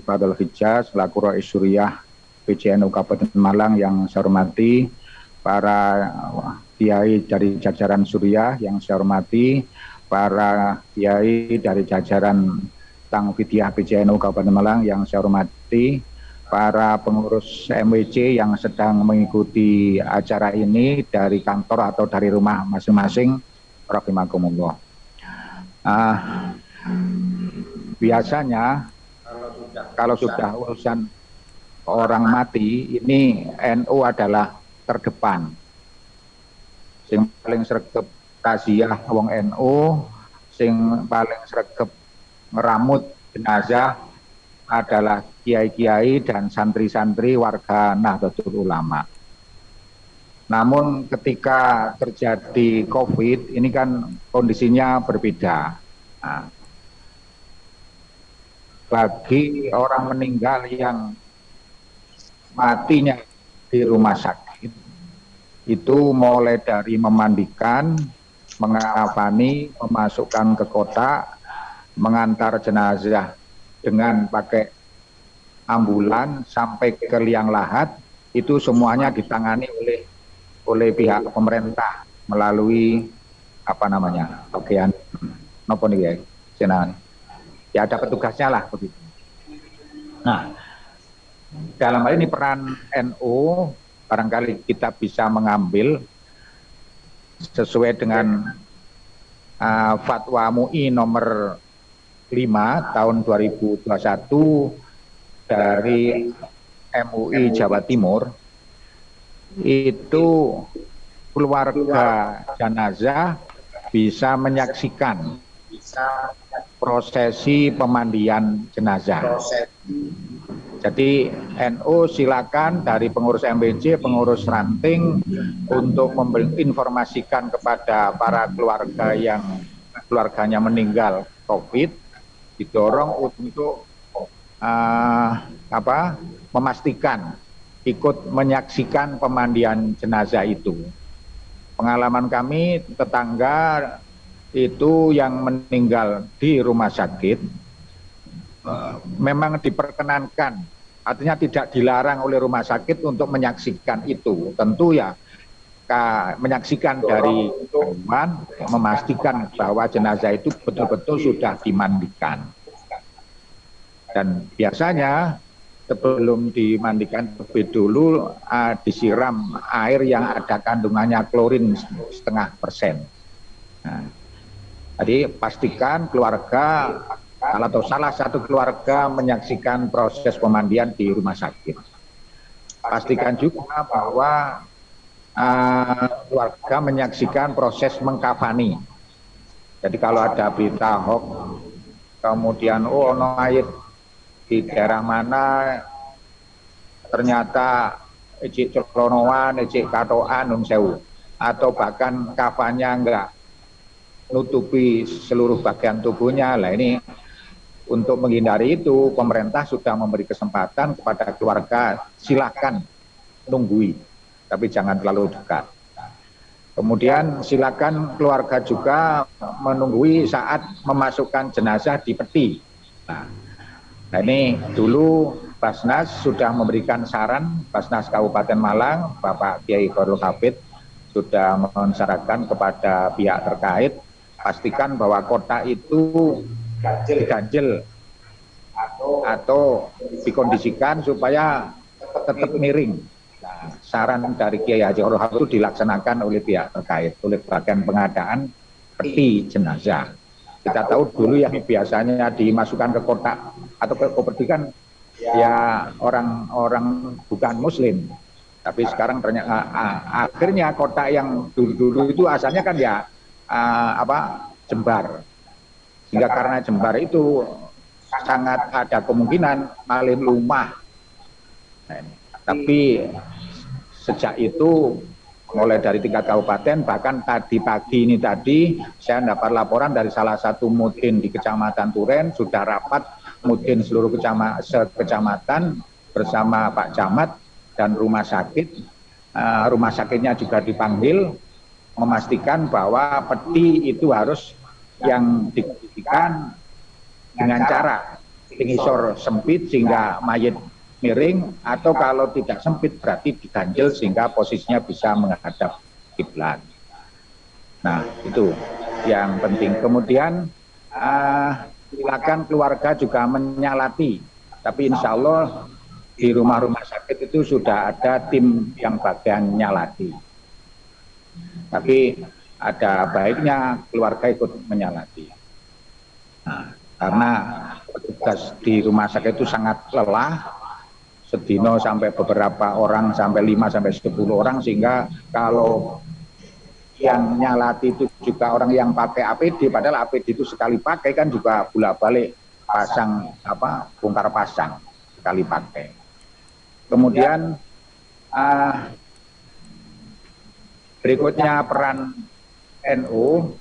Fadl Hijaz selaku Rais Suriah PCNU Kabupaten Malang yang saya hormati, para kiai dari jajaran Suriah yang saya hormati, para kiai dari jajaran Tangfidiyah PCNU Kabupaten Malang yang saya hormati, para pengurus MWC yang sedang mengikuti acara ini dari kantor atau dari rumah masing-masing, rahimakumullah. Biasanya kalau sudah urusan orang mati, ini NU adalah terdepan. Sing paling sregep taziah wong NU, sing paling sregep ngeramut jenazah adalah kiai-kiai dan santri-santri warga Nahdlatul Ulama. Namun ketika terjadi COVID, ini kan kondisinya berbeda. Nah, bagi orang meninggal yang matinya di rumah sakit, itu mulai dari memandikan, mengafani, memasukkan ke kotak, mengantar jenazah dengan pakai ambulan sampai ke liang lahat, itu semuanya ditangani oleh pihak pemerintah melalui bagian nopo nih ya ada petugasnya lah begitu. Nah, dalam hal ini peran NU barangkali kita bisa mengambil sesuai dengan Fatwa MUI nomor 5 tahun 2021 dari MUI Jawa Timur, itu keluarga jenazah bisa menyaksikan prosesi pemandian jenazah. Jadi NU silakan dari pengurus MBC, pengurus ranting untuk informasikan kepada para keluarga yang keluarganya meninggal COVID, didorong untuk memastikan ikut menyaksikan pemandian jenazah itu. Pengalaman kami tetangga itu yang meninggal di rumah sakit memang diperkenankan, artinya tidak dilarang oleh rumah sakit untuk menyaksikan itu. Tentu ya menyaksikan dari teman, memastikan bahwa jenazah itu betul-betul sudah dimandikan. Dan biasanya sebelum dimandikan lebih dulu disiram air yang ada kandungannya klorin 0,5%. Nah, jadi pastikan keluarga atau salah satu keluarga menyaksikan proses pemandian di rumah sakit. Pastikan juga bahwa keluarga menyaksikan proses mengkafani. Jadi kalau ada berita hoax, kemudian ono mayit di daerah mana ternyata ejik celonoan, ejik katoan, sewu, atau bahkan kafannya enggak nutupi seluruh bagian tubuhnya. Lah ini untuk menghindari itu pemerintah sudah memberi kesempatan kepada keluarga, silakan nunggui, tapi jangan terlalu dekat. Kemudian silakan keluarga juga menunggui saat memasukkan jenazah di peti. Nah ini dulu Basnas sudah memberikan saran, Basnas Kabupaten Malang, Bapak Kiai Khairul Hafid sudah mensyaratkan kepada pihak terkait, pastikan bahwa kotak itu diganjel atau dikondisikan supaya tetap miring. Nah, saran dari Kiai Haji Khairul Hafid itu dilaksanakan oleh pihak terkait, oleh bagian pengadaan peti jenazah. Kita tahu dulu yang biasanya dimasukkan ke kotak atau ke peti kan ya orang-orang bukan muslim, tapi sekarang ternyata akhirnya kotak yang dulu itu asalnya kan ya jembar, sehingga karena jembar itu sangat ada kemungkinan malin lumah. Nah, tapi sejak itu mulai dari tingkat kabupaten, bahkan tadi pagi ini saya dapat laporan dari salah satu mudin di Kecamatan Turen, sudah rapat mudin seluruh kecamatan bersama Pak Camat dan rumah sakit. Rumah sakitnya juga dipanggil memastikan bahwa peti itu harus yang dikondisikan dengan cara pengisor sempit sehingga mayit miring, atau kalau tidak sempit berarti diganjel sehingga posisinya bisa menghadap kiblat. Nah, itu yang penting. Kemudian silakan keluarga juga menyalati, tapi insya Allah di rumah-rumah sakit itu sudah ada tim yang bagian nyalati. Tapi ada baiknya keluarga ikut menyalati. Nah, karena petugas di rumah sakit itu sangat lelah, sedino sampai beberapa orang, sampai 5 sampai 10 orang, sehingga kalau yang nyalati itu juga orang yang pakai APD, padahal APD itu sekali pakai kan juga bolak-balik pasang bongkar pasang sekali pakai. Kemudian berikutnya peran NU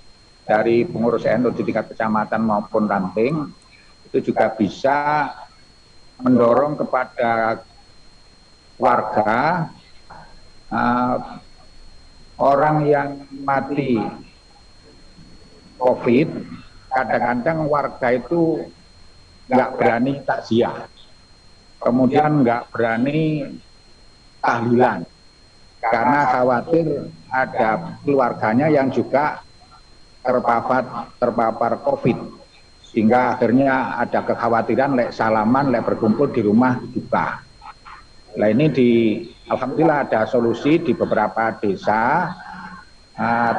dari pengurus NU di tingkat kecamatan maupun ranting itu juga bisa mendorong kepada warga orang yang mati COVID, kadang-kadang warga itu nggak berani takziah, kemudian nggak berani tahlilan karena khawatir ada keluarganya yang juga terpapar COVID, sehingga akhirnya ada kekhawatiran lek salaman, lek berkumpul di rumah juga. Nah ini alhamdulillah ada solusi di beberapa desa,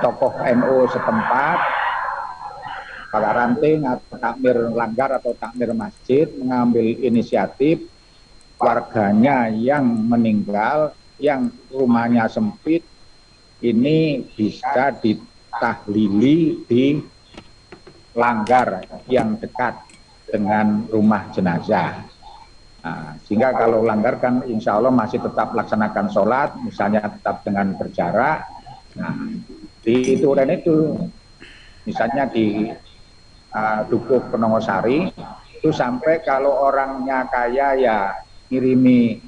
tokoh NU setempat, Pak Ranting atau takmir langgar atau takmir masjid mengambil inisiatif warganya yang meninggal, yang rumahnya sempit, ini bisa ditahlili di langgar yang dekat dengan rumah jenazah. Nah, sehingga kalau langgar kan insya Allah masih tetap laksanakan sholat, misalnya tetap dengan berjarak. Nah, di Turen itu, misalnya di Dukuh Penongosari, itu sampai kalau orangnya kaya ya ngirimi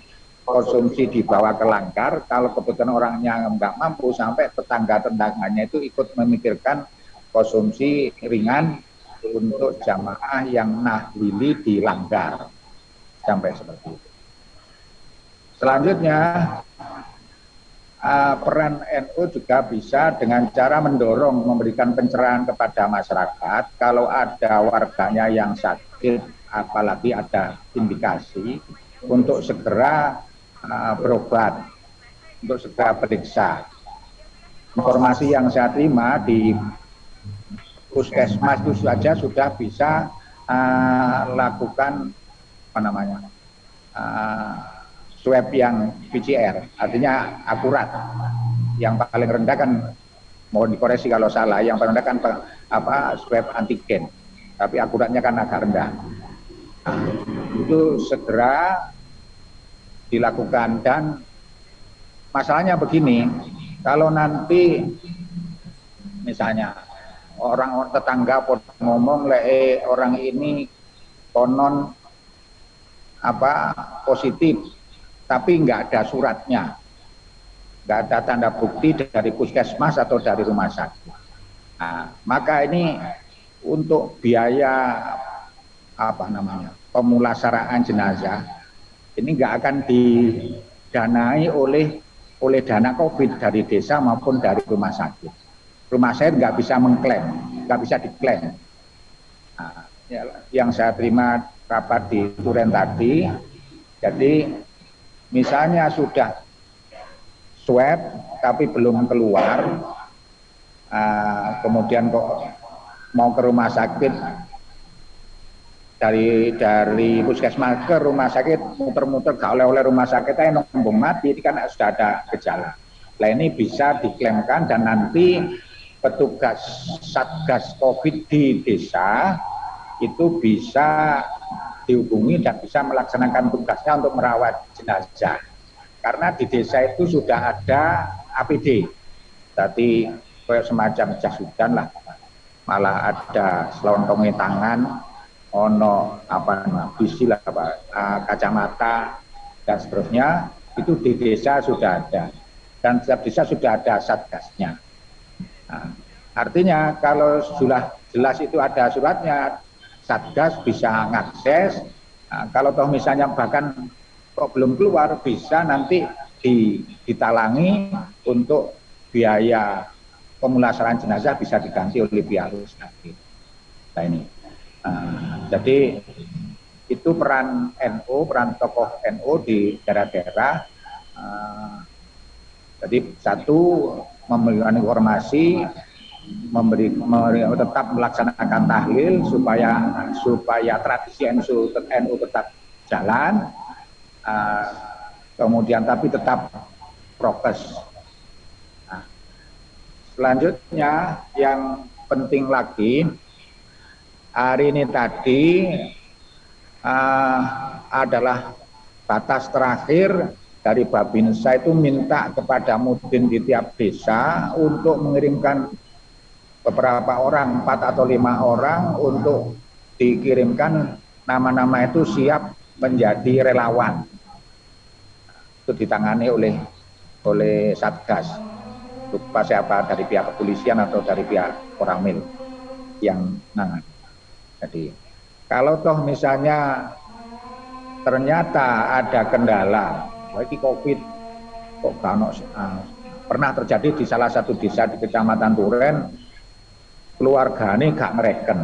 konsumsi dibawa ke langgar, kalau kebetulan orangnya nggak mampu sampai tetangga-tetangganya itu ikut memikirkan konsumsi ringan untuk jamaah yang nahlili di langgar, sampai seperti itu. Selanjutnya peran NU juga bisa dengan cara mendorong, memberikan pencerahan kepada masyarakat kalau ada warganya yang sakit, apalagi ada indikasi, untuk segera berobat, untuk segera periksa. Informasi yang saya terima di puskesmas itu saja sudah bisa lakukan swab yang PCR, artinya akurat. Yang paling rendah kan, mohon dikoreksi kalau salah, yang paling rendah kan swab antigen, tapi akuratnya kan agak rendah. Nah, itu segera dilakukan. Dan masalahnya begini, kalau nanti misalnya orang tetangga ngomong orang ini konon positif, tapi nggak ada suratnya, nggak ada tanda bukti dari puskesmas atau dari rumah sakit. Nah, maka ini untuk biaya pemulasaraan jenazah ini nggak akan didanai oleh dana COVID dari desa maupun dari rumah sakit. Rumah sakit nggak bisa mengklaim, nggak bisa diklaim. Nah, yang saya terima rapat di Turen tadi, jadi misalnya sudah swab tapi belum keluar, kemudian kok mau ke rumah sakit, dari puskesmas ke rumah sakit muter-muter gak oleh rumah sakit aja nombong mati, kan sudah ada gejala. Nah ini bisa diklaimkan dan nanti petugas Satgas COVID di desa itu bisa dihubungi dan bisa melaksanakan tugasnya untuk merawat jenazah. Karena di desa itu sudah ada APD, tadi kayak semacam jas hujan lah, malah ada selontongi tangan, bisi lah, kacamata dan seterusnya, itu di desa sudah ada, dan setiap desa sudah ada satgasnya. Nah, artinya kalau sudah jelas itu ada suratnya, satgas bisa mengakses Nah, kalau toh misalnya bahkan kok belum keluar, bisa nanti ditalangi untuk biaya pemulasaran jenazah bisa diganti oleh pihak rumah sakit. Nah ini, jadi itu peran NU, peran tokoh NU di daerah-daerah. Jadi satu, memberikan informasi, tetap melaksanakan tahlil supaya tradisi NU tetap jalan, kemudian tapi tetap prokes. Nah, selanjutnya yang penting lagi, hari ini tadi adalah batas terakhir dari Babinsa itu minta kepada mudin di tiap desa untuk mengirimkan beberapa orang, 4 atau 5 orang untuk dikirimkan nama-nama itu siap menjadi relawan. Itu ditangani oleh Satgas. Lupa siapa, dari pihak kepolisian atau dari pihak Koramil yang nangani. Jadi kalau toh misalnya ternyata ada kendala, bagi COVID, kok pernah terjadi di salah satu desa di Kecamatan Turen, keluarganya gak ngereken.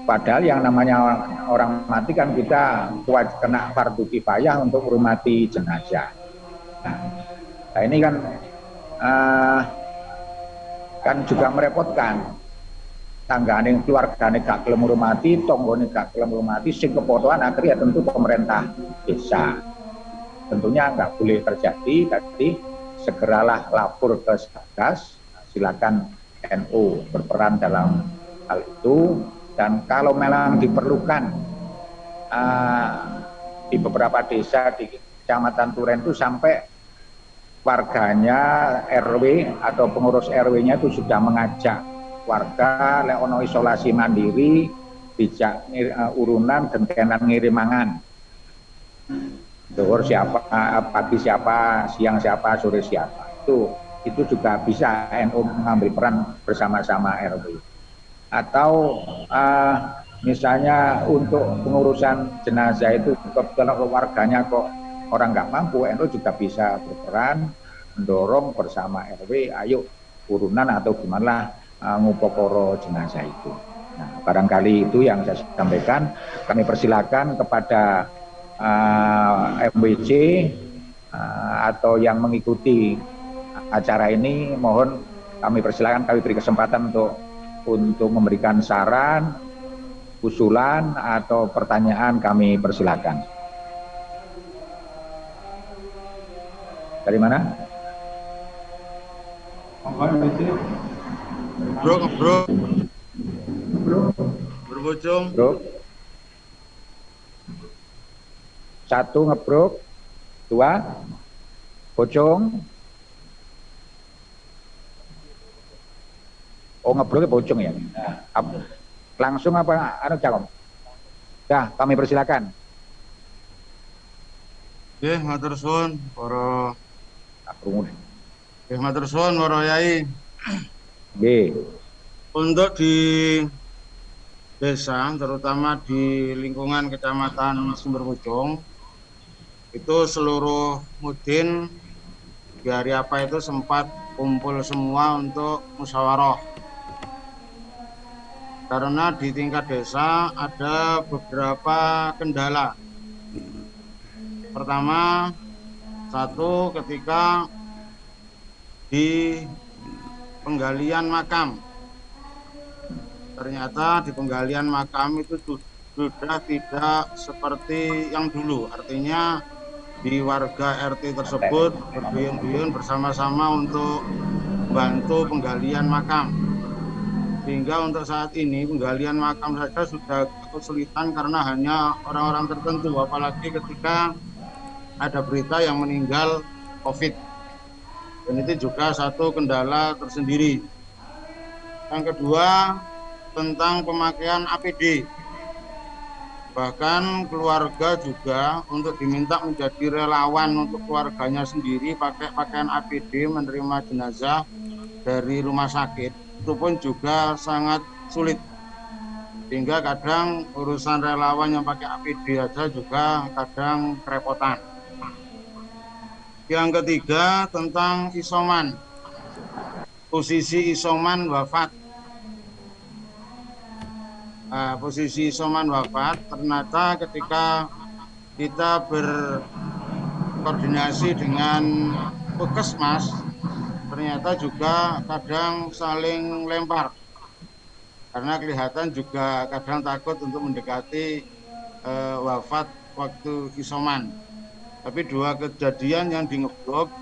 Padahal yang namanya orang mati kan kita kena fardu kifayah untuk menghormati jenazah. Nah ini kan juga merepotkan. Tanggane keluargane gak gelem ngurmati, tonggone gak gelem ngurmati, sing kepotokan akhirnya tentu pemerintah desa. Tentunya nggak boleh terjadi, jadi segeralah lapor ke Satgas, silakan NU berperan dalam hal itu, dan kalau memang diperlukan di beberapa desa di Kecamatan Turen itu sampai warganya RW atau pengurus RW-nya itu sudah mengajak warga leono isolasi mandiri, bijak urunan dan kenan ngirim mangan. Zuhur siapa, pagi siapa, siang siapa, sore siapa. Itu juga bisa NU mengambil peran bersama-sama RW. Atau misalnya untuk pengurusan jenazah itu kalau warganya kok orang nggak mampu, NU juga bisa berperan mendorong bersama RW, ayo urunan atau gimana ngupokoro jenazah itu. Nah, barangkali itu yang saya sampaikan. Kami persilakan kepada MWC atau yang mengikuti acara ini, mohon kami persilakan, kami beri kesempatan untuk memberikan saran, usulan atau pertanyaan, kami persilakan. Dari mana? Bro. Berbocong. Bro. 1 ngebrok, 2 bocong. Oh, ngebroknya bocong ya. Langsung apa Jakom? Ya, kami persilakan. Nggih, matur suwun para Nggih, matur suwun para yai. Nggih. Untuk di desa, terutama di lingkungan Kecamatan Sumberbojong, itu seluruh mudin di hari apa itu sempat kumpul semua untuk musyawarah. Karena di tingkat desa ada beberapa kendala. Pertama, satu ketika di penggalian makam. Ternyata di penggalian makam itu sudah tidak seperti yang dulu. Artinya di warga RT tersebut berduyun-duyun bersama-sama untuk membantu penggalian makam. Sehingga untuk saat ini penggalian makam saja sudah kesulitan karena hanya orang-orang tertentu, apalagi ketika ada berita yang meninggal COVID. Dan itu juga satu kendala tersendiri. Yang kedua, tentang pemakaian APD. Bahkan keluarga juga untuk diminta menjadi relawan untuk keluarganya sendiri pakai pakaian APD menerima jenazah dari rumah sakit. Itu pun juga sangat sulit. sehingga kadang urusan relawan yang pakai APD aja juga kadang kerepotan. Yang ketiga tentang isoman, posisi isoman wafat. Posisi isoman wafat ternyata ketika kita berkoordinasi dengan puskesmas ternyata juga kadang saling lempar karena kelihatan juga kadang takut untuk mendekati wafat waktu isoman. Tapi dua kejadian yang di Ngebrok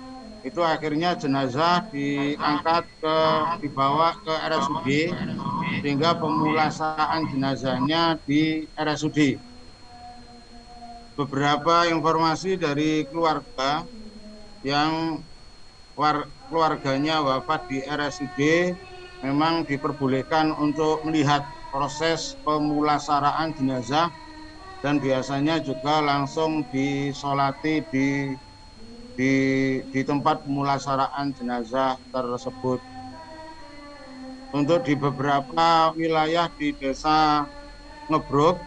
itu akhirnya jenazah dibawa ke RSUD sehingga pemulasaan jenazahnya di RSUD. Beberapa informasi dari keluarga yang keluarganya wafat di RSUD memang diperbolehkan untuk melihat proses pemulasaraan jenazah dan biasanya juga langsung disolati di tempat pemulasaraan jenazah tersebut. Untuk di beberapa wilayah di desa Ngebrok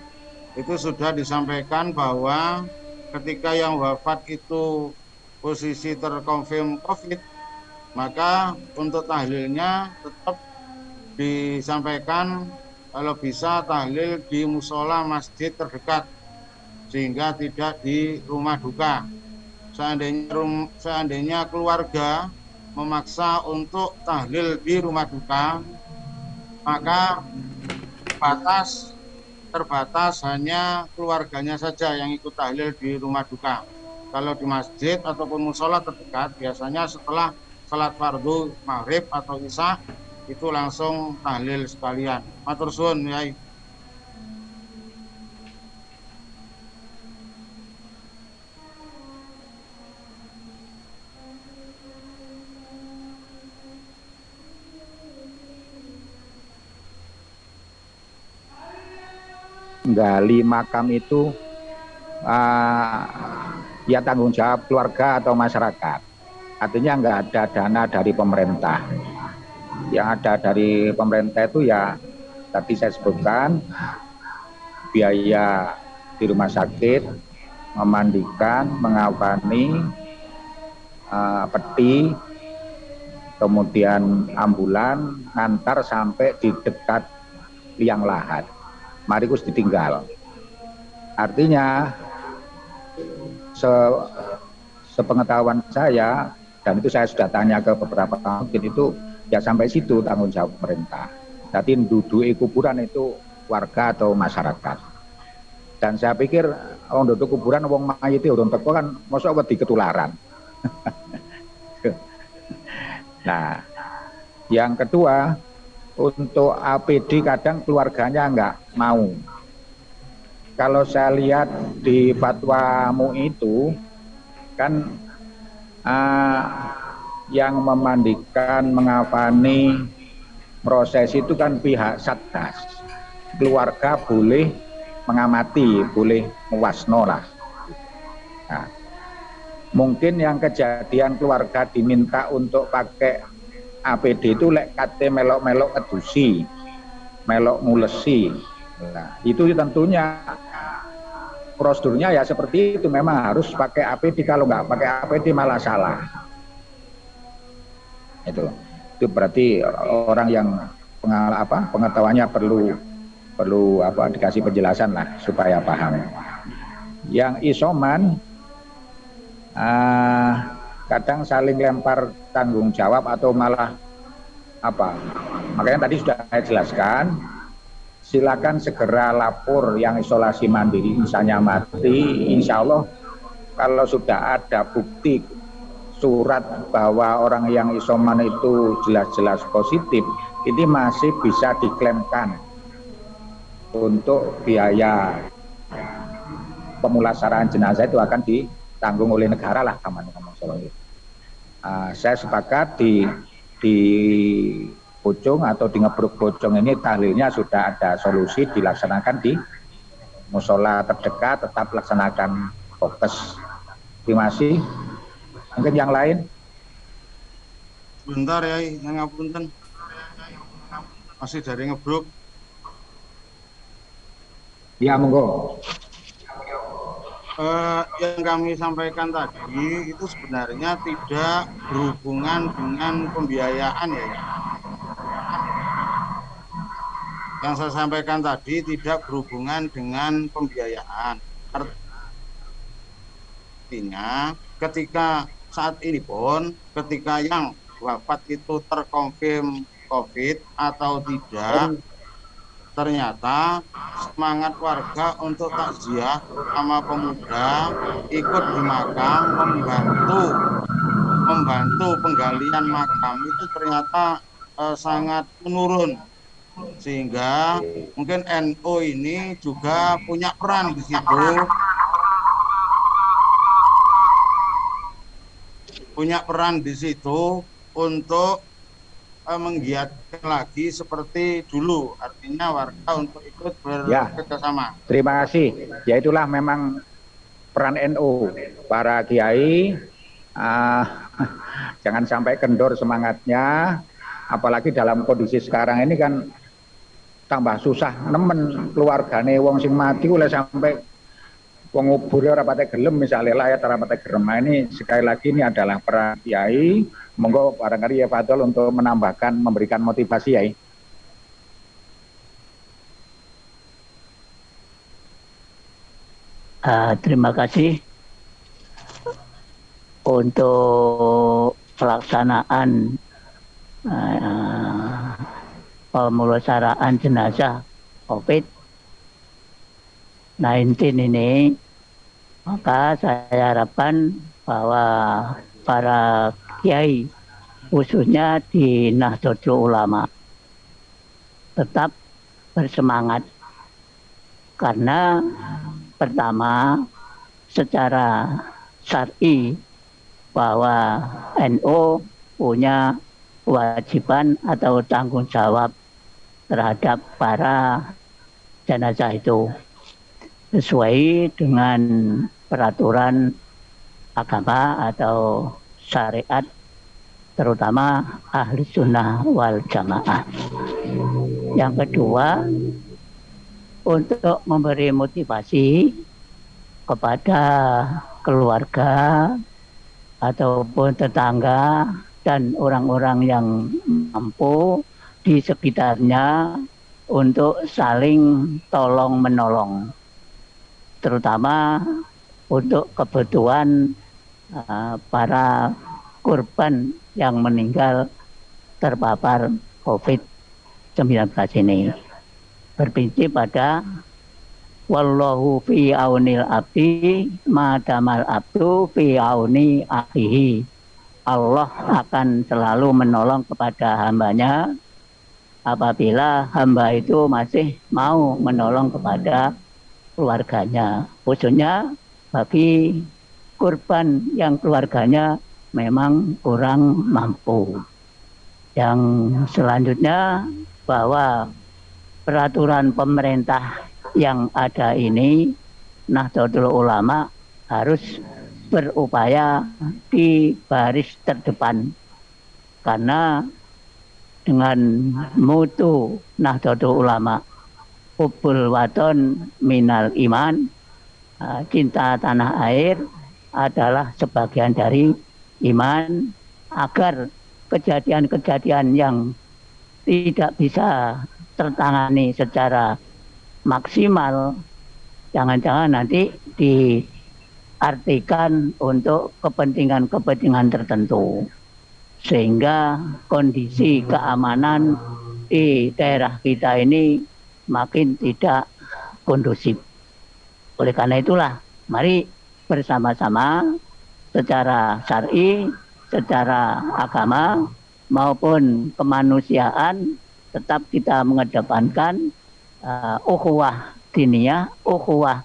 itu sudah disampaikan bahwa ketika yang wafat itu posisi terkonfirm COVID, maka untuk tahlilnya tetap disampaikan kalau bisa tahlil di musola masjid terdekat sehingga tidak di rumah duka. Seandainya keluarga memaksa untuk tahlil di rumah duka, maka terbatas hanya keluarganya saja yang ikut tahlil di rumah duka. Kalau di masjid ataupun musola terdekat biasanya setelah salat fardu maghrib atau isya itu langsung tahlil sekalian. Matur suwun Yai. Gali makam itu ya tanggung jawab keluarga atau masyarakat. Artinya nggak ada dana dari pemerintah. Yang ada dari pemerintah itu ya tadi saya sebutkan biaya di rumah sakit, memandikan, mengawani, peti, kemudian ambulan, ngantar sampai di dekat liang lahat. Mari kus ditinggal. Artinya sepengetahuan saya, dan itu saya sudah tanya ke beberapa mungkin itu ya sampai situ tanggung jawab pemerintah. Jadi duduk kuburan itu warga atau masyarakat. Dan saya pikir orang duduk kuburan wong mayit urung teko kan mosok wedi ketularan. Nah, yang kedua untuk APD kadang keluarganya nggak mau. Kalau saya lihat di fatwa MUI itu kan yang memandikan, mengafani, proses itu kan pihak Satgas. Keluarga boleh mengamati, boleh mewasno lah. Nah, mungkin yang kejadian keluarga diminta untuk pakai APD itu lek kate melok-melok edusi, melok ngulesi. Nah, itu tentunya prosedurnya ya seperti itu, memang harus pakai APD, kalau nggak pakai APD malah salah. Itu berarti orang yang pengetahuannya perlu dikasih penjelasan lah supaya paham. Yang isoman kadang saling lempar tanggung jawab atau malah makanya tadi sudah saya jelaskan, silakan segera lapor yang isolasi mandiri misalnya mati, insya Allah kalau sudah ada bukti surat bahwa orang yang isoman itu jelas-jelas positif, ini masih bisa diklaimkan untuk biaya pemulasaraan jenazah, itu akan ditanggung oleh negara lah, saya sepakat di Bojong atau di Ngebrok Bojong ini tahlilnya sudah ada solusi, dilaksanakan di musola terdekat, tetap laksanakan fokus. Terima kasih. Mungkin yang lain. Sebentar ya, yang ngapunten. Masih dari Ngebrok. Ya, monggo. Yang kami sampaikan tadi itu sebenarnya tidak berhubungan dengan pembiayaan ya. Yang saya sampaikan tadi tidak berhubungan dengan pembiayaan. Artinya ketika saat ini pun ketika yang wafat itu terkonfirm COVID atau tidak, ternyata semangat warga untuk takziah, terutama pemuda, ikut di makam membantu penggalian makam itu ternyata sangat menurun, sehingga mungkin NU ini juga punya peran di situ, untuk menggiatkan lagi seperti dulu, artinya warga untuk ikut bekerjasama. Ya, terima kasih. Ya itulah memang peran NU, para kiai, jangan sampai kendor semangatnya, apalagi dalam kondisi sekarang ini kan tambah susah nemen keluargane wong sing mati oleh sampai pengubur ora pate gelem, misalnya layat ora pate gelem. Ini sekali lagi ini adalah peran kiai. Monggo barangkali ya Fadol untuk menambahkan, memberikan motivasi ya. Terima kasih untuk pelaksanaan pemulasaraan jenazah COVID-19 ini, maka saya harapkan bahwa para kiai khususnya di Nahdlatul Ulama tetap bersemangat, karena pertama secara syar'i bahwa NU punya kewajiban atau tanggung jawab terhadap para jenazah itu sesuai dengan peraturan agama atau syariat, terutama ahli sunnah wal jamaah. Yang kedua, untuk memberi motivasi kepada keluarga ataupun tetangga dan orang-orang yang mampu di sekitarnya untuk saling tolong menolong, terutama untuk kebutuhan para korban yang meninggal terpapar COVID-19 ini. Berprinsip pada wallahu fi aunil abdi madamal abdu fi auni akhihi. Allah akan selalu menolong kepada hambanya apabila hamba itu masih mau menolong kepada keluarganya, khususnya bagi korban yang keluarganya memang kurang mampu. Yang selanjutnya, bahwa peraturan pemerintah yang ada ini, Nahdlatul Ulama harus berupaya di baris terdepan, karena dengan mutu Nahdlatul Ulama hubbul waton minal iman, cinta tanah air adalah sebagian dari iman, agar kejadian-kejadian yang tidak bisa tertangani secara maksimal jangan-jangan nanti diartikan untuk kepentingan-kepentingan tertentu, sehingga kondisi keamanan di daerah kita ini makin tidak kondusif. Oleh karena itulah, mari bersama-sama secara syar'i, secara agama maupun kemanusiaan tetap kita mengedepankan ukhuwah diniyah, ukhuwah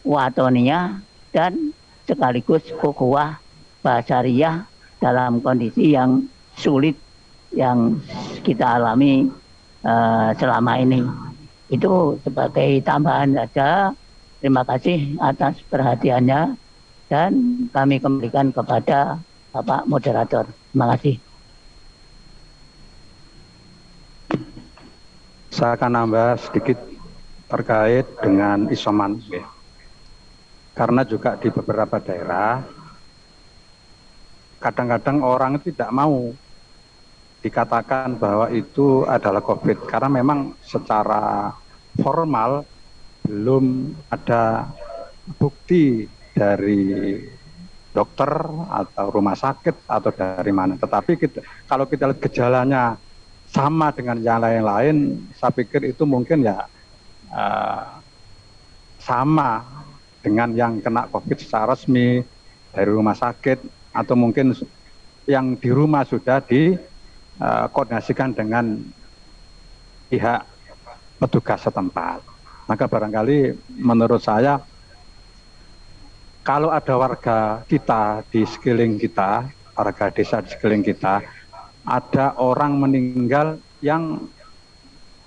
watoniyah, dan sekaligus ukhuwah basyariyah dalam kondisi yang sulit yang kita alami selama ini. Itu sebagai tambahan saja. Terima kasih atas perhatiannya dan kami kembalikan kepada Bapak Moderator. Terima kasih. Saya akan nambah sedikit terkait dengan isoman. Karena juga di beberapa daerah, kadang-kadang orang tidak mau dikatakan bahwa itu adalah COVID, karena memang secara formal belum ada bukti dari dokter atau rumah sakit atau dari mana. Tetapi kalau kita lihat gejalanya sama dengan yang lain-lain, saya pikir itu mungkin ya sama dengan yang kena COVID secara resmi dari rumah sakit, atau mungkin yang di rumah sudah dikoordinasikan dengan pihak petugas setempat. Maka barangkali menurut saya, kalau ada warga kita di sekeliling kita, warga desa di sekeliling kita, ada orang meninggal yang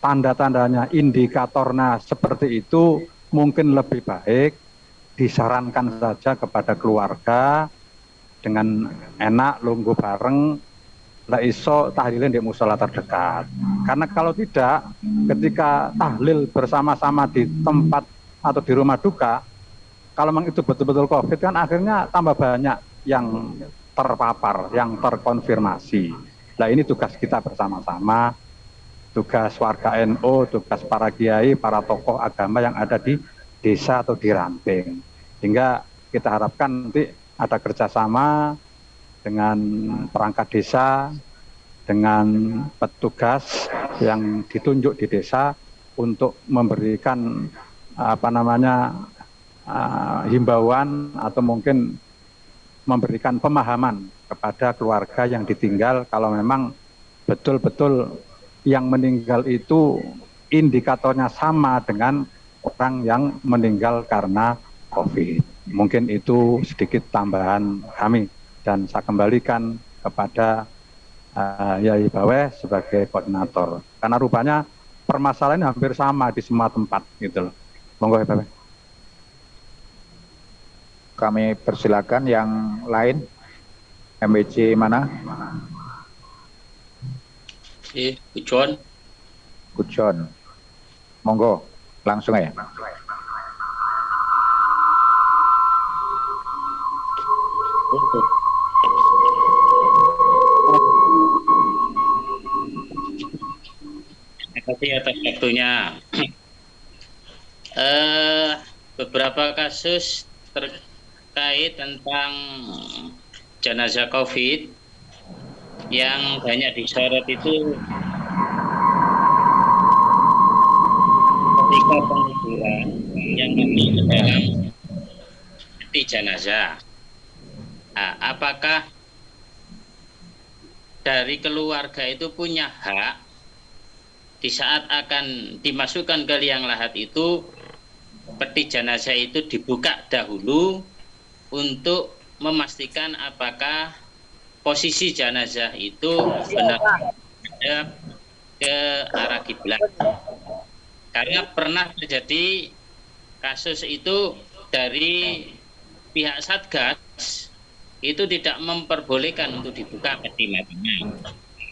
tanda-tandanya, indikatornya seperti itu, mungkin lebih baik disarankan saja kepada keluarga dengan enak lungguh bareng, lah iso tahlilin di musola terdekat. Karena kalau tidak, ketika tahlil bersama-sama di tempat atau di rumah duka, kalau memang itu betul-betul COVID kan akhirnya tambah banyak yang terpapar, yang terkonfirmasi. Nah ini tugas kita bersama-sama, tugas warga NU, tugas para kiai, para tokoh agama yang ada di desa atau di ranting. Hingga kita harapkan nanti ada kerjasama dengan perangkat desa, dengan petugas yang ditunjuk di desa untuk memberikan himbauan atau mungkin memberikan pemahaman kepada keluarga yang ditinggal kalau memang betul-betul yang meninggal itu indikatornya sama dengan orang yang meninggal karena COVID. Mungkin itu sedikit tambahan kami, dan saya kembalikan kepada Yai Baweh sebagai koordinator. Karena rupanya permasalahannya hampir sama di semua tempat gitu loh. Monggo Yai Baweh. Kami persilakan yang lain. MBC mana? Kujon. Kujon. Monggo, langsung ya. Terima kasih atas waktunya. Beberapa kasus terkait tentang jenazah COVID yang banyak disorot itu ketika penguburan yang masuk ke dalam peti jenazah. Nah, apakah dari keluarga itu punya hak di saat akan dimasukkan ke liang lahat itu, peti jenazah itu dibuka dahulu untuk memastikan apakah posisi jenazah itu benar ke arah kiblat. Karena pernah terjadi kasus itu dari pihak Satgas itu tidak memperbolehkan untuk dibuka peti matinya.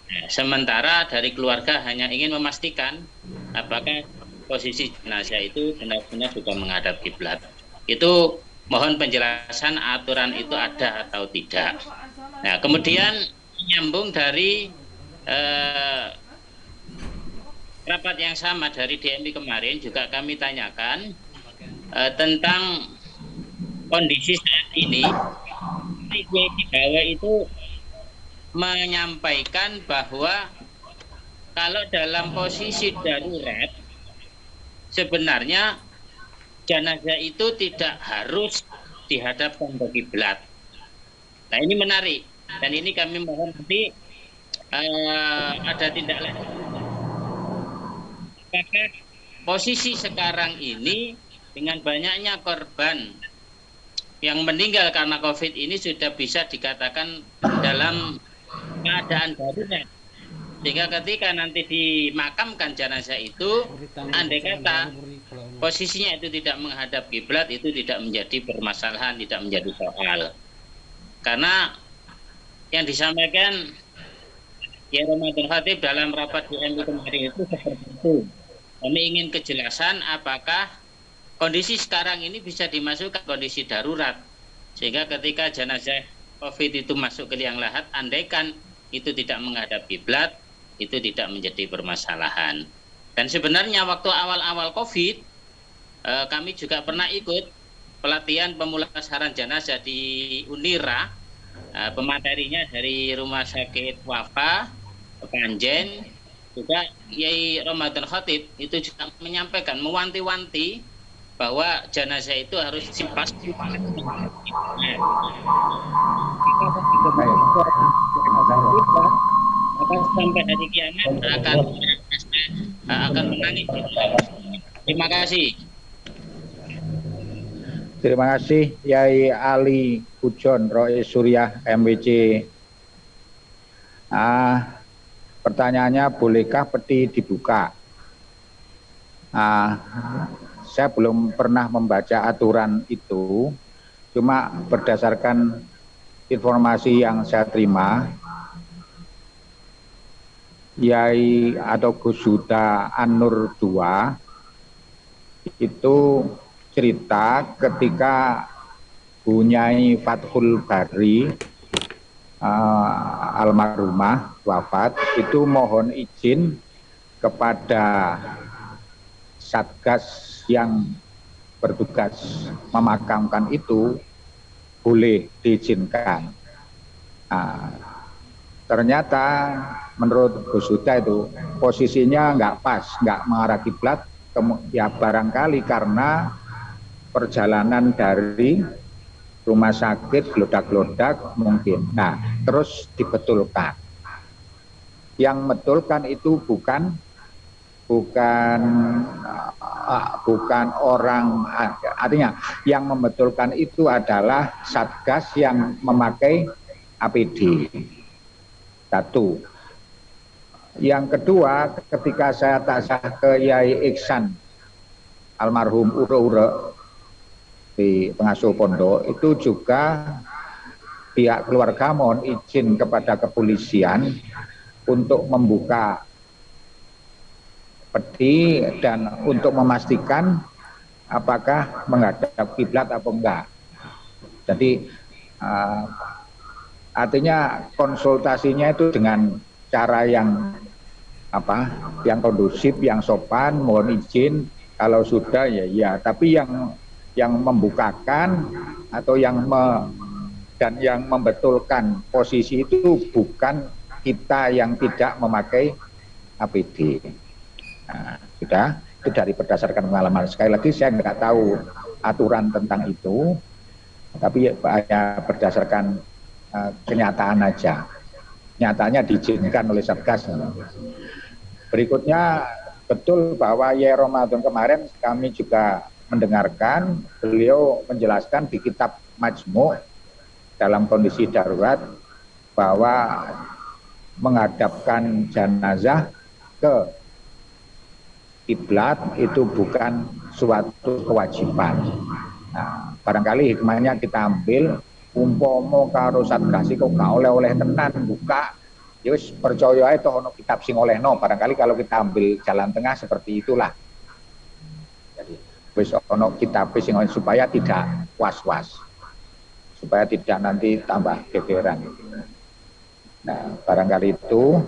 Nah, sementara dari keluarga hanya ingin memastikan apakah posisi jenazah itu benar-benar juga menghadap kiblat. Itu mohon penjelasan aturan itu ada atau tidak. Nah, kemudian nyambung dari rapat yang sama dari DMI kemarin juga kami tanyakan tentang kondisi saat ini. Di bawah itu menyampaikan bahwa kalau dalam posisi darurat sebenarnya jenazah itu tidak harus dihadapkan ke kiblat. Nah ini menarik, dan ini kami mohon nanti ada tindak lanjut. Apakah posisi sekarang ini dengan banyaknya korban yang meninggal karena COVID ini sudah bisa dikatakan dalam keadaan darurat, sehingga ketika nanti dimakamkan jenazah itu, andai kata posisinya itu tidak menghadap kiblat, itu tidak menjadi permasalahan, tidak menjadi soal. Karena yang disampaikan Kiai Ramadan Khatib dalam rapat DMI kemarin itu seperti itu. Kami ingin kejelasan apakah kondisi sekarang ini bisa dimasukkan kondisi darurat, sehingga ketika jenazah COVID itu masuk ke liang lahat, andaikan itu tidak menghadap kiblat, itu tidak menjadi permasalahan. Dan sebenarnya waktu awal-awal COVID, kami juga pernah ikut pelatihan pemulasaran jenazah di Unira, pematerinya dari Rumah Sakit Wafa, Panjen, juga Yai Ramadan Khatib itu juga menyampaikan, mewanti-wanti bahwa jenazah itu harus dipasti. Maka sampai hari kiamat akan menangis. Terima kasih. Terima kasih Yai Ali Pujon Roy Surya MWC. Pertanyaannya, bolehkah peti dibuka? Saya belum pernah membaca aturan itu, cuma berdasarkan informasi yang saya terima, Yai atau Gus Huda An-Nur II itu cerita ketika Bu Nyai Fathul Bari almarhumah wafat, itu mohon izin kepada Satgas yang bertugas memakamkan itu boleh diizinkan. Ternyata menurut Gus Huda itu posisinya nggak pas, nggak mengarah kiblat, ya barangkali karena perjalanan dari rumah sakit gelodak-gelodak mungkin. Nah, terus dibetulkan. Yang betulkan itu bukan orang, artinya yang membetulkan itu adalah Satgas yang memakai APD. Satu. Yang kedua, ketika saya tasah ke Yai Iksan almarhum Ure-Ure di pengasuh pondok, itu juga pihak keluarga mohon izin kepada kepolisian untuk membuka peti dan untuk memastikan apakah menghadap kiblat atau enggak. Jadi artinya konsultasinya itu dengan cara yang yang kondusif, yang sopan, mohon izin, kalau sudah ya, tapi yang membukakan atau yang membetulkan posisi itu bukan kita yang tidak memakai APD. Nah, sudah, itu dari berdasarkan pengalaman. Sekali lagi saya nggak tahu aturan tentang itu, tapi hanya berdasarkan kenyataan aja. Nyatanya diizinkan oleh Satgas. Berikutnya, betul bahwa Yai Ramadan kemarin kami juga mendengarkan beliau menjelaskan di kitab Majmu' dalam kondisi darurat bahwa menghadapkan jenazah ke kiblat itu bukan suatu kewajiban. Nah, barangkali hikmahnya kita ambil, umpomo karo Satgas kok gak oleh-oleh tenan buka, ya wis percaya ae toh ono kitab sing olehno. Barangkali kalau kita ambil jalan tengah seperti itulah. Wis ono kitab sing supaya tidak was-was, supaya tidak nanti tambah gegeran. Nah, barangkali itu.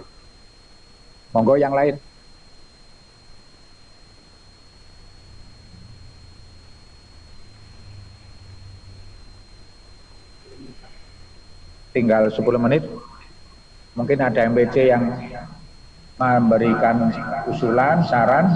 Monggo yang lain. Tinggal 10 menit. Mungkin ada MPC yang memberikan usulan, saran.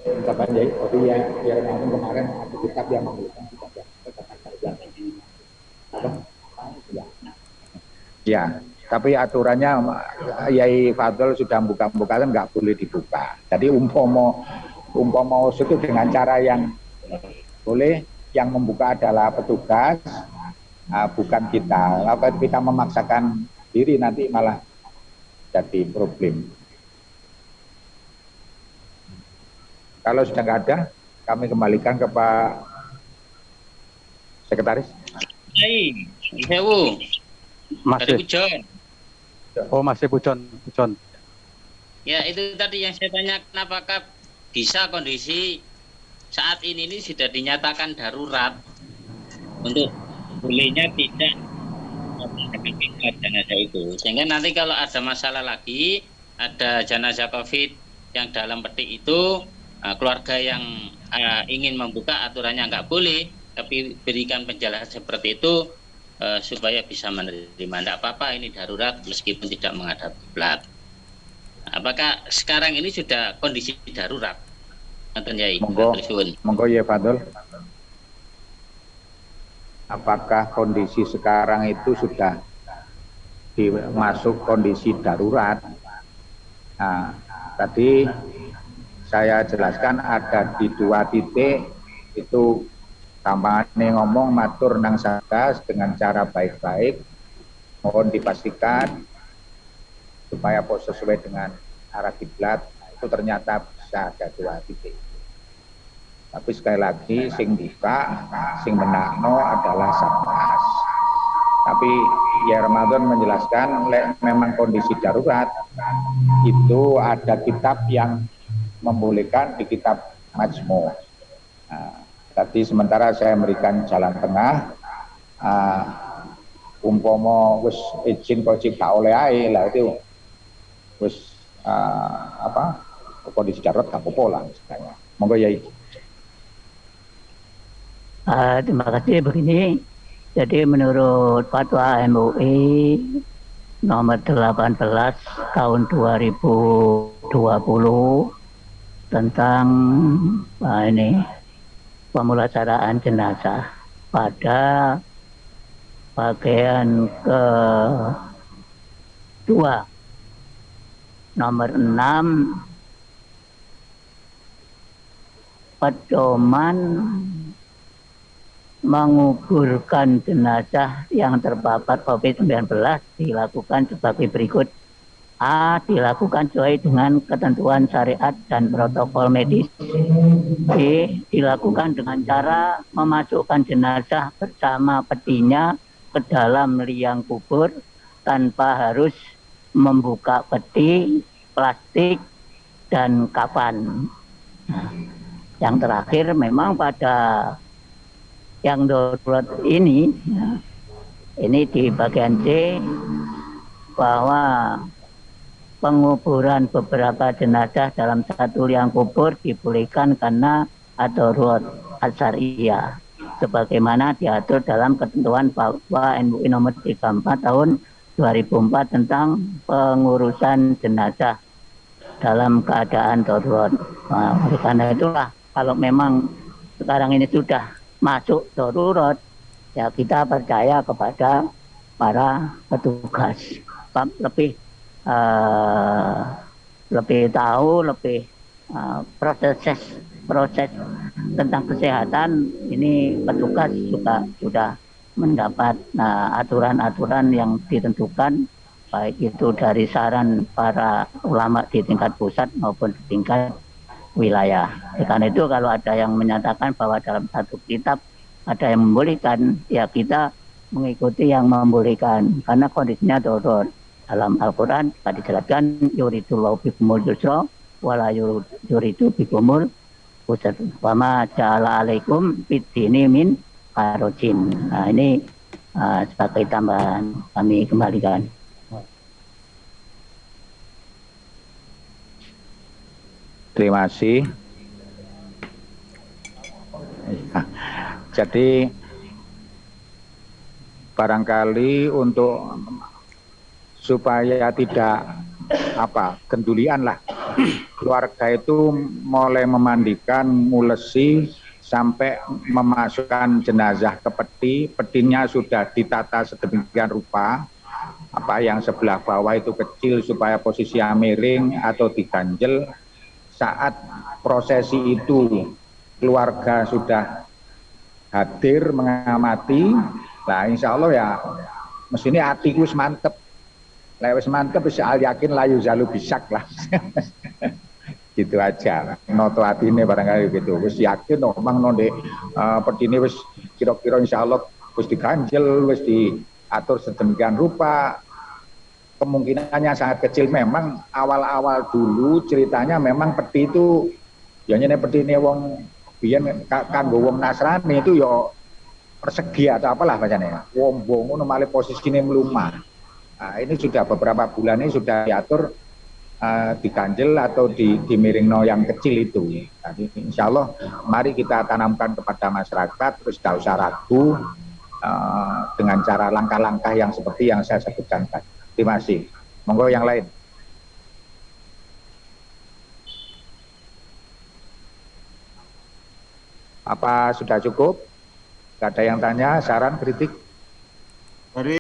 Ucapan ya kemarin ada kitab yang memberikan kitab ya, tapi aturannya Yai Fadl sudah buka-buka kan nggak boleh dibuka. Jadi umpomo itu dengan cara yang boleh, yang membuka adalah petugas, bukan kita. Kalau kita memaksakan diri nanti malah jadi problem. Kalau sudah nggak ada, kami kembalikan ke Pak Sekretaris. Hai, Ibu. Masih. Pujon. Oh, masih Pujon. Ya, itu tadi yang saya tanyakan, apakah bisa kondisi saat ini sudah dinyatakan darurat untuk bolehnya tidak jenazah itu, sehingga nanti kalau ada masalah lagi, ada jenazah COVID yang dalam peti itu, keluarga yang ingin membuka aturannya nggak boleh, tapi berikan penjelasan seperti itu supaya bisa menerima. Tidak apa-apa, ini darurat meskipun tidak menghadap kiblat. Apakah sekarang ini sudah kondisi darurat? Monggo ya Fadol. Apakah kondisi sekarang itu sudah masuk kondisi darurat? Nah, tadi saya jelaskan ada di 2 titik itu tampangane ngomong matur nang Satgas dengan cara baik-baik, mohon dipastikan supaya sesuai dengan arah kiblat. Itu ternyata bisa ada 2 titik. Tapi sekali lagi sing buka, sing menakno adalah Satgas. Tapi ya Ramadan menjelaskan memang kondisi darurat itu ada kitab yang membolehkan di kitab Majmu'. Nah, tadi sementara saya memberikan jalan tengah, umpomo wis izin kocik tak oleh ae lah itu wis kondisi darurat gak apa-apa lah misalnya. Monggo Yai. Terima kasih. Begini, jadi menurut Fatwa MUI nomor 18 tahun 2020 tentang pemulasaran jenazah pada bagian kedua nomor 6 pedoman menguburkan jenazah yang terpapar COVID-19 dilakukan sebagai berikut. A. Dilakukan sesuai dengan ketentuan syariat dan protokol medis. B. Dilakukan dengan cara memasukkan jenazah bersama petinya ke dalam liang kubur tanpa harus membuka peti, plastik, dan kafan. Nah, yang terakhir memang pada yang darurat ini di bagian C bahwa penguburan beberapa jenazah dalam satu liang kubur dibolehkan karena darurat asyariyah sebagaimana diatur dalam ketentuan Fatwa MUI nomor 34 tahun 2004 tentang pengurusan jenazah dalam keadaan darurat. Nah, oleh karena itulah kalau memang sekarang ini sudah masuk darurat, ya kita percaya kepada para petugas, lebih tahu, lebih proses tentang kesehatan ini petugas juga sudah mendapat aturan-aturan yang ditentukan baik itu dari saran para ulama di tingkat pusat maupun di tingkat wilayah. Karena itu kalau ada yang menyatakan bahwa dalam satu kitab ada yang membolehkan, ya kita mengikuti yang membolehkan karena kondisinya darurat. Dalam Al-Quran tadi dijelaskan yuridullahu bikumul yusra wala yuridu bikumul usra wa ma ja'ala alaikum fid-dini min harajin. Nah, ini sebagai tambahan kami kembalikan. Terima kasih. Jadi barangkali untuk supaya tidak kendulian lah, keluarga itu mulai memandikan, ngulesi sampai memasukkan jenazah ke peti. Petinya sudah ditata sedemikian rupa, yang sebelah bawah itu kecil supaya posisinya miring atau diganjel. Saat prosesi itu keluarga sudah hadir mengamati, nah insya Allah ya mestinya hatiku mantep. Lewes mantep bisa al yakin layu zalu bisak lah. gitu aja. Noto atine barangkali gitu. Wis yakin omang nonde pedine wis kira-kira insyaallah wis diganjel, wis diatur sedemikian rupa. Kemungkinannya sangat kecil. Memang awal-awal dulu ceritanya memang peti itu ya nyene pedine wong biyen kanggo wong Nasrani itu ya persegi atau apalah bacanya. Wombo ngono malih posisine mlumah. Nah, ini sudah beberapa bulan ini sudah diatur diganjel atau dimiringno yang kecil itu. Jadi insya Allah mari kita tanamkan kepada masyarakat, terus tidak usah ragu dengan cara langkah-langkah yang seperti yang saya sebutkan tadi. Terima kasih. Monggo yang lain. Apa sudah cukup? Tidak ada yang tanya, saran, kritik?